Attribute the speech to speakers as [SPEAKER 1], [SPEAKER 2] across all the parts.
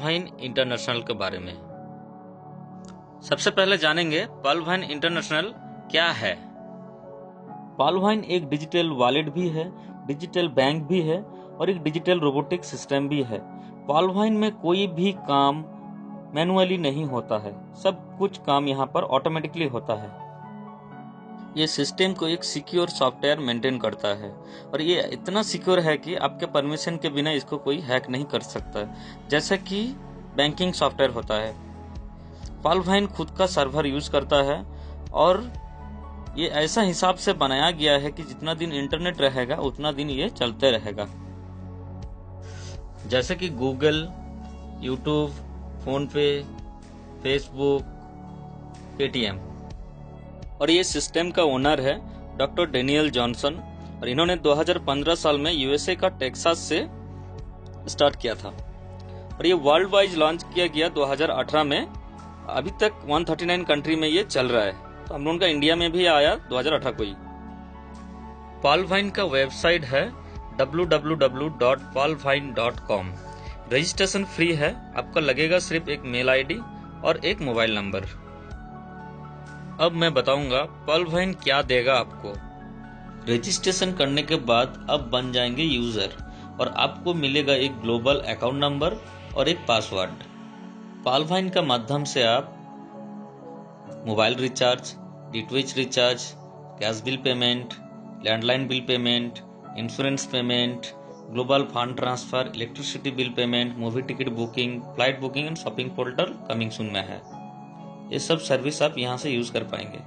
[SPEAKER 1] Wine international के बारे में। सबसे पहले जानेंगे वाइन इंटरनेशनल क्या है। वाइन एक डिजिटल वॉलेट भी है, डिजिटल बैंक भी है और एक डिजिटल रोबोटिक सिस्टम भी है। वाइन में कोई भी काम मैनुअली नहीं होता है, सब कुछ काम यहाँ पर ऑटोमेटिकली होता है। ये सिस्टम को एक सिक्योर सॉफ्टवेयर मेंटेन करता है और ये इतना सिक्योर है कि आपके परमिशन के बिना इसको कोई हैक नहीं कर सकता, जैसा कि बैंकिंग सॉफ्टवेयर होता है। वाइन खुद का सर्वर यूज करता है और ये ऐसा हिसाब से बनाया गया है कि जितना दिन इंटरनेट रहेगा उतना दिन ये चलते रहेगा। जैसे कि गूगल, यूट्यूब, फोन पे, फेसबुक, पेटीएम। और ये सिस्टम का ओनर है डॉक्टर डेनियल जॉनसन और इन्होंने 2015 साल में यूएसए का टेक्सास से स्टार्ट किया था और ये वर्ल्ड वाइड लॉन्च किया गया 2018 में। अभी तक 139 कंट्री में ये चल रहा है, तो हम लोगों का इंडिया में भी आया 2018 को ही। वाइन का वेबसाइट है www.valvine.com। रजिस्ट्रेशन फ्री है, आपका लगेगा सिर्फ एक मेल आईडी और एक मोबाइल नंबर। अब मैं बताऊंगा वाइन क्या देगा आपको। रजिस्ट्रेशन करने के बाद आप बन जाएंगे यूजर और आपको मिलेगा एक ग्लोबल अकाउंट नंबर और एक पासवर्ड। वाइन का माध्यम से आप mobile recharge, DTH recharge, gas bill payment, landline bill payment, insurance payment, global fund transfer, electricity bill payment, movie ticket booking, flight booking and shopping portal coming soon में है। ये सब सर्विस आप यहाँ से यूज कर पाएंगे।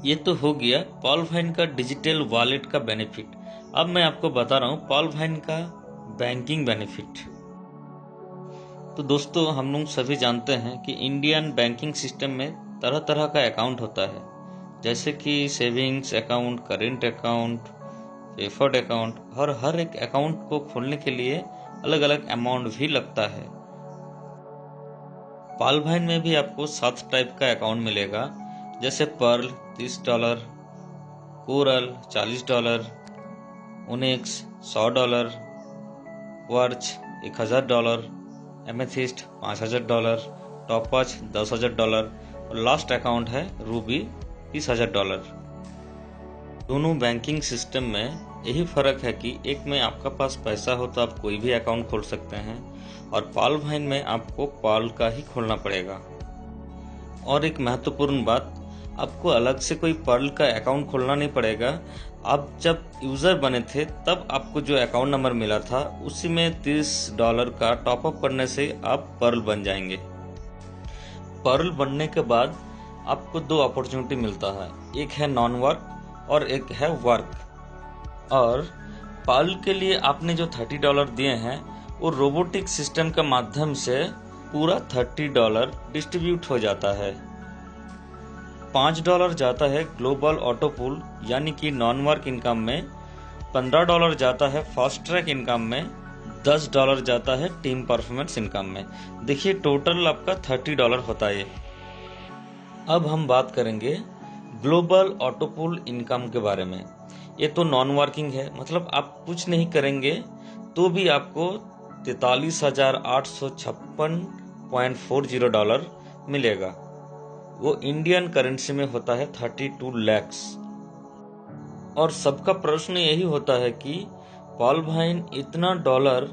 [SPEAKER 1] ये तो हो गया वाइन का डिजिटल वॉलेट का बेनिफिट। अब मैं आपको बता रहा हूँ वाइन का बैंकिंग बेनिफिट। तो दोस्तों, हम लोग सभी जानते हैं कि इंडियन बैंकिंग सिस्टम में तरह तरह का अकाउंट होता है, जैसे कि savings account, current account, preferred account. और हर एक अकाउंट को खोलने के लिए अलग अलग अमाउंट भी लगता है। वाइन में भी आपको 7 टाइप का अकाउंट मिलेगा, जैसे pearl $30, coral $40, onyx $100, quartz $1000, amethyst $5000, topaz $10,000 और लास्ट अकाउंट है रूबी $30,000। दोनों बैंकिंग सिस्टम में यही फर्क है कि एक में आपका पास पैसा हो तो आप कोई भी अकाउंट खोल सकते हैं और वाइन में आपको पाल का ही खोलना पड़ेगा। और एक महत्वपूर्ण बात, आपको अलग से कोई पर्ल का अकाउंट खोलना नहीं पड़ेगा। आप जब यूजर बने थे तब आपको जो अकाउंट नंबर मिला था उसी में $30 का टॉपअप करने से आप पर्ल बन जाएंगे। पर्ल बनने के बाद आपको 2 अपॉर्चुनिटी मिलता है, एक है नॉन वर्क और एक है वर्क। और पर्ल के लिए आपने जो $30 दिए हैं वो रोबोटिक सिस्टम के माध्यम से पूरा $30 डिस्ट्रीब्यूट हो जाता है। $5 जाता है ग्लोबल ऑटो पूल यानी कि नॉन वर्क इनकम में, $15 जाता है फास्ट ट्रैक इनकम में, $10 जाता है टीम परफॉर्मेंस इनकम में। देखिए टोटल आपका $30 होता है। अब हम बात करेंगे ग्लोबल ऑटो पूल इनकम के बारे में। ये तो नॉन वर्किंग है, मतलब आप कुछ नहीं करेंगे तो भी आपको $43,856.40 मिलेगा। वो इंडियन करेंसी में होता है 32 लाख। और सबका प्रश्न यही होता है कि वाइन इतना डॉलर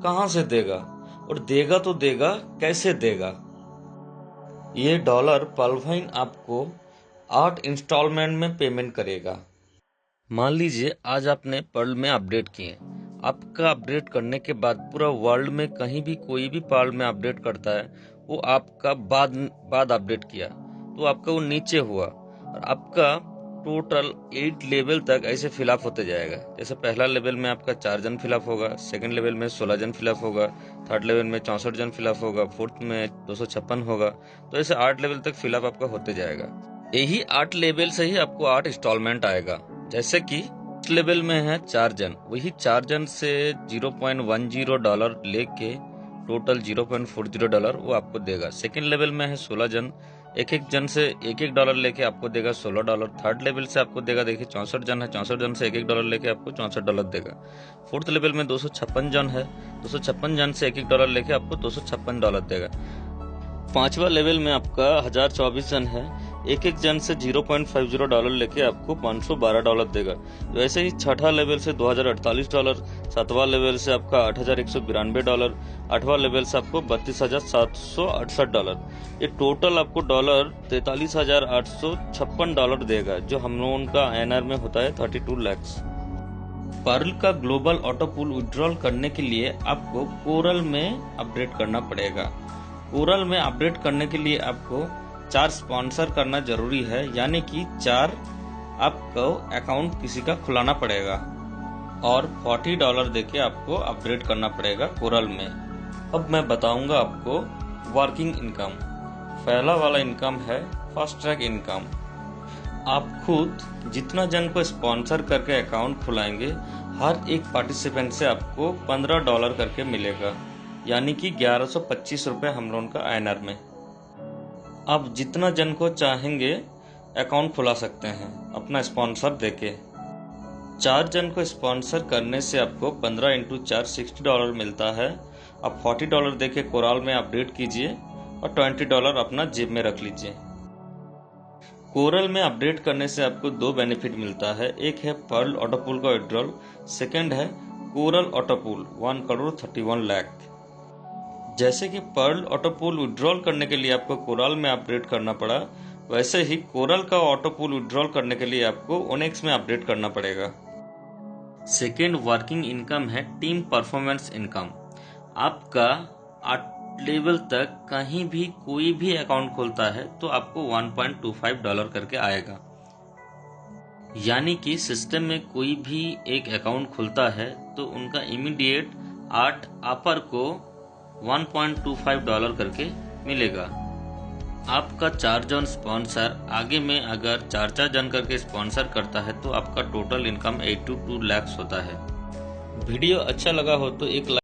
[SPEAKER 1] कहां से देगा, और देगा तो देगा कैसे देगा। ये डॉलर वाइन आपको 8 इंस्टॉलमेंट में पेमेंट करेगा। मान लीजिए आज आपने पर्ल में अपडेट किए, आपका अपडेट करने के बाद पूरा वर्ल्ड में कहीं भी कोई भी पर्ल में अपडेट करता है, वो आपका बाद अपडेट किया तो आपका वो नीचे हुआ और आपका टोटल 8 लेवल तक ऐसे फिलअप होते जाएगा। जैसे पहला लेवल में आपका 4 जन फिलअप होगा, सेकंड लेवल में 16 जन फिलअप होगा, थर्ड लेवल में 64 जन फिलअप होगा, फोर्थ में 256 होगा। तो ऐसे 8 लेवल तक फिलअप आपका होते जाएगा। यही 8 लेवल से ही आपको 8 इंस्टॉलमेंट आएगा। जैसे कि लेवल में है 4 जन, वही 4 जन से $0.10 लेके टोटल $0.40 वो आपको देगा। सेकेंड लेवल में है 16 जन, एक एक जन से $1 लेके आपको देगा $16। थर्ड लेवल से आपको देगा, देखिए 64 जन है, 64 जन से $1 लेके आपको $64 देगा। फोर्थ लेवल में 256 जन है, 256 जन से $1 लेके आपको $256 देगा। पांचवा लेवल में आपका 1024 जन है, एक एक जन से $0.50 लेके आपको $512 देगा। वैसे ही छठा लेवल से $2048, सातवां लेवल से आपका $8192, आठवां लेवल से आपको $32,768। ये टोटल आपको डॉलर $43,856 देगा, जो हम लोगों का INR में होता है 32 लाख। पर्ल का ग्लोबल ऑटो पूल विड्रॉल करने के लिए आपको कोरल में अपडेट करना पड़ेगा। कोरल में अपडेट करने के लिए आपको 4 स्पॉन्सर करना जरूरी है, यानी कि 4 आपको अकाउंट किसी का खुलाना पड़ेगा और $40 देके आपको अपडेट करना पड़ेगा कोरल में। अब मैं बताऊंगा आपको वर्किंग इनकम। पहला वाला इनकम है फास्ट ट्रैक इनकम। आप खुद जितना जन को स्पॉन्सर करके अकाउंट खुलाएंगे, हर एक पार्टिसिपेंट से आपको $15 करके मिलेगा, यानी कि 1125 रुपये हम लोगों का INR में। आप जितना जन को चाहेंगे अकाउंट खुला सकते हैं अपना स्पॉन्सर देके। 4 जन को स्पॉन्सर करने से आपको 15 × 4 $60 मिलता है। आप $40 देके कोरल में अपडेट कीजिए और $20 अपना जेब में रख लीजिए। कोरल में अपडेट करने से आपको 2 बेनिफिट मिलता है, एक है पर्ल ऑटो पूल का विड्रॉल, सेकेंड है कोरल ऑटो पूल 1,31 लाख। जैसे कि पर्ल ऑटो पूल विड्रॉल करने के लिए आपको कोरल में अपडेट करना पड़ा, वैसे ही कोरल का ऑटो पूल विड्रॉल करने के लिए आपको ONEX में अपडेट करना पड़ेगा। सेकेंड वर्किंग इनकम है टीम परफॉर्मेंस इनकम। आपका 8 लेवल तक कहीं भी कोई भी अकाउंट खोलता है तो आपको $1.25 करके आएगा, यानी कि सिस्टम में कोई भी एक अकाउंट खुलता है तो उनका इमीडिएट 8 अपर को $1.25 करके मिलेगा। आपका 4 जन स्पॉन्सर आगे में अगर 4 जन करके स्पॉन्सर करता है तो आपका टोटल इनकम 82 लाख होता है। वीडियो अच्छा लगा हो तो एक